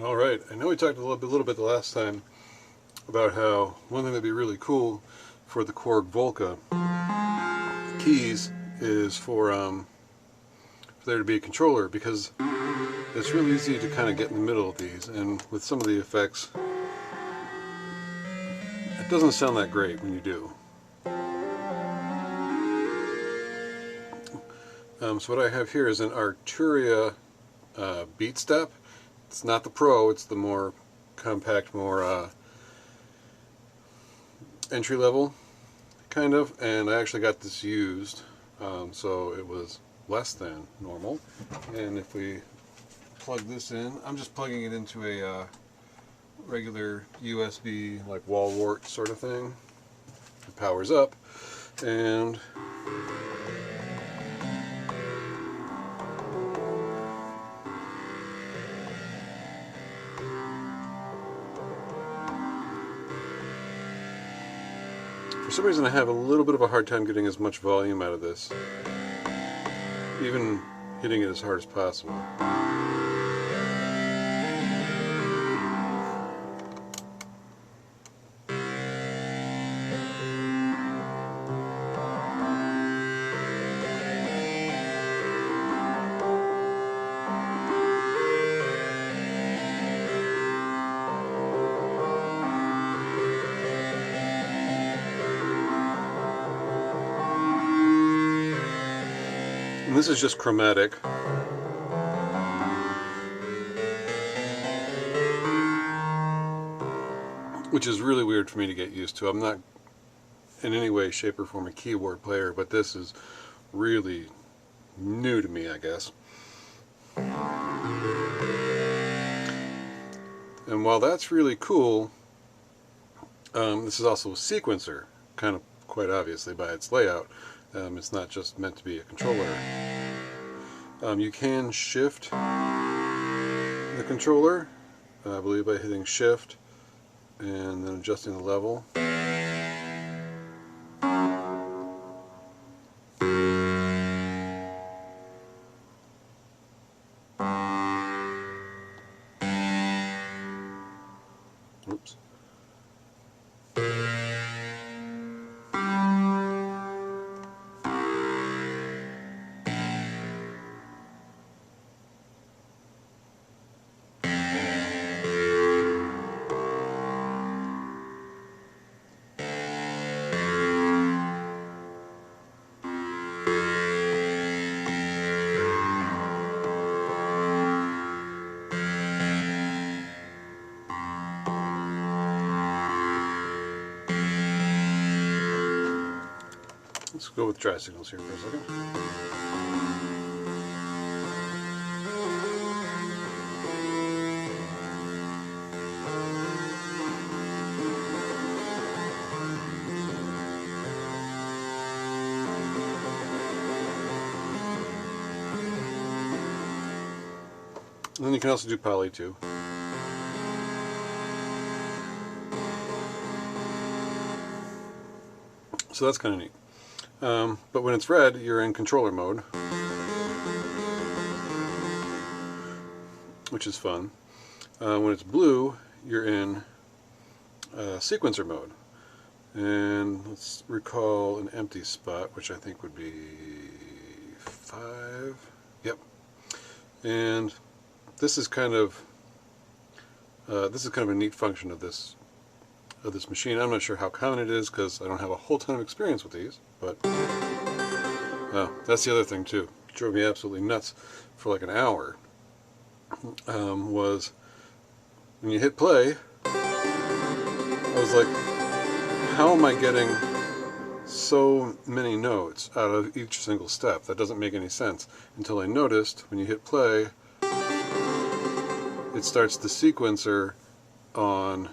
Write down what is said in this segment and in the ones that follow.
All right, I know we talked a little bit the last time about how one thing that'd be really cool for the Korg Volca keys is for there to be a controller, because it's really easy to kind of get in the middle of these, and with some of the effects, it doesn't sound that great when you do. So what I have here is an Arturia Beatstep. It's not the Pro, it's the more compact, more entry level kind of, and I actually got this used, so it was less than normal. And if we plug this in, I'm just plugging it into a regular USB like wall wart sort of thing. It powers up, and for some reason I have a little bit of a hard time getting as much volume out of this, even hitting it as hard as possible. And this is just Chromatic. Which is really weird for me to get used to. I'm not in any way, shape, or form a keyboard player, but this is really new to me, I guess. And while that's really cool, this is also a sequencer, kind of quite obviously by its layout. It's not just meant to be a controller. You can shift the controller, I believe, by hitting shift and then adjusting the level. Oops. Let's go with dry signals here for a second. And then you can also do poly too. So that's kind of neat. But when it's red, you're in controller mode, which is fun. When it's blue, you're in sequencer mode. And let's recall an empty spot, which I think would be 5. Yep. And this is kind of a neat function of this machine. I'm not sure how common it is because I don't have a whole ton of experience with these, but that's the other thing too. It drove me absolutely nuts for like an hour. Was when you hit play, I was like, how am I getting so many notes out of each single step? That doesn't make any sense. Until I noticed when you hit play, it starts the sequencer on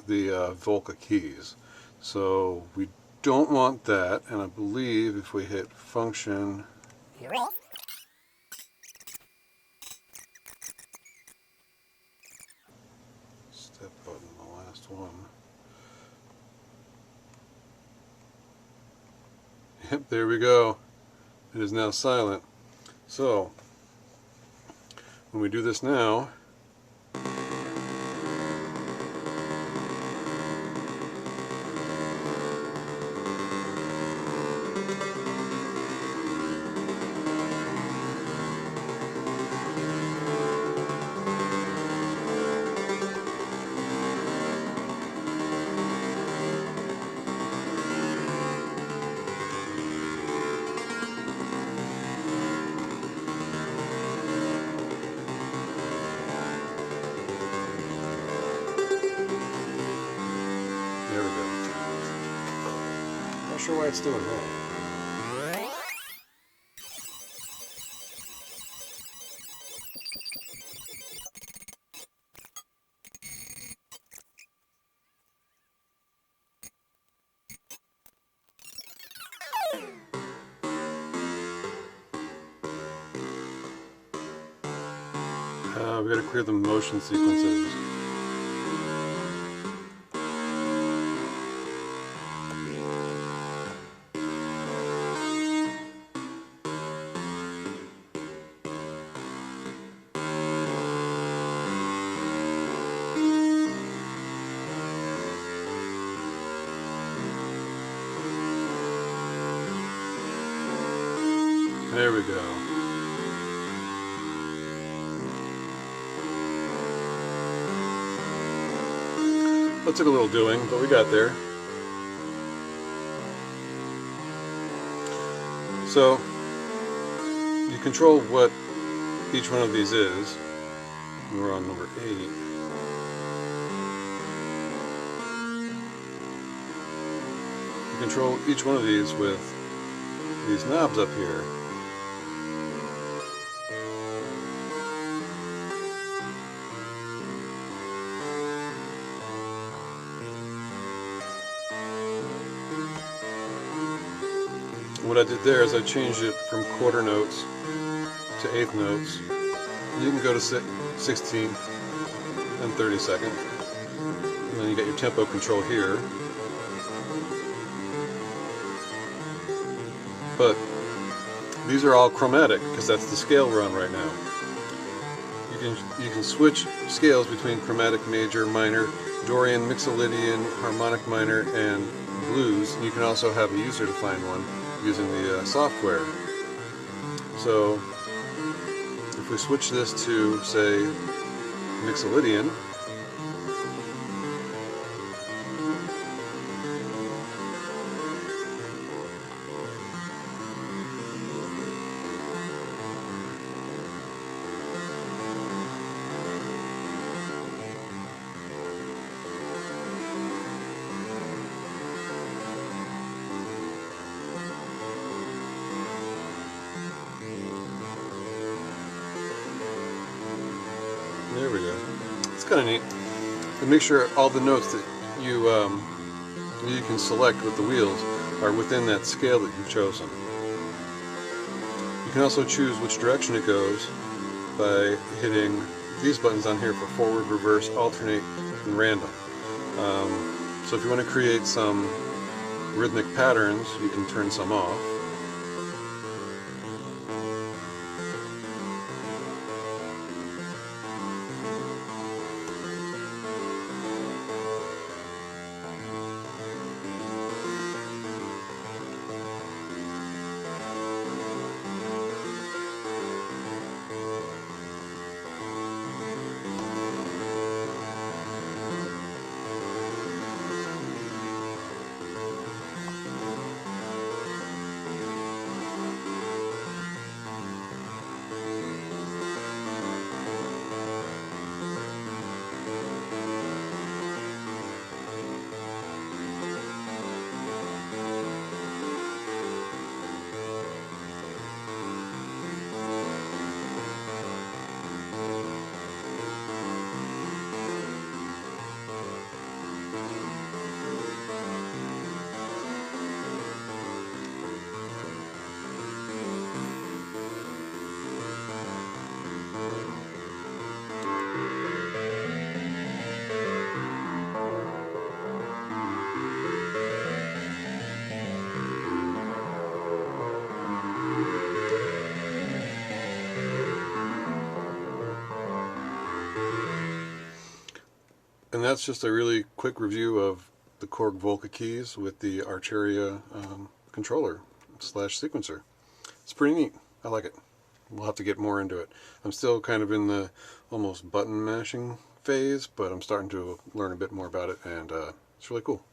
the Volca keys. So we don't want that, and I believe if we hit function, step button, the last one. Yep, there we go. It is now silent. So when we do this now, sure why it's doing that. We gotta clear the motion sequences. There we go. That took a little doing, but we got there. So, you control what each one of these is. We're on number 8. You control each one of these with these knobs up here. What I did there is I changed it from quarter notes to eighth notes. You can go to 16th and 32nd. And then you got your tempo control here. But these are all chromatic because that's the scale we're on right now. You can switch scales between chromatic major, minor, Dorian, mixolydian, harmonic minor, and blues. And you can also have a user define one using the software. So if we switch this to, say, mixolydian, there we go. It's kind of neat. And make sure all the notes that you can select with the wheels are within that scale that you've chosen. You can also choose which direction it goes by hitting these buttons on here for forward, reverse, alternate, and random. So if you want to create some rhythmic patterns, you can turn some off. And that's just a really quick review of the Korg Volca Keys with the Arturia controller / sequencer. It's pretty neat. I like it. We'll have to get more into it. I'm still kind of in the almost button mashing phase, but I'm starting to learn a bit more about it, and it's really cool.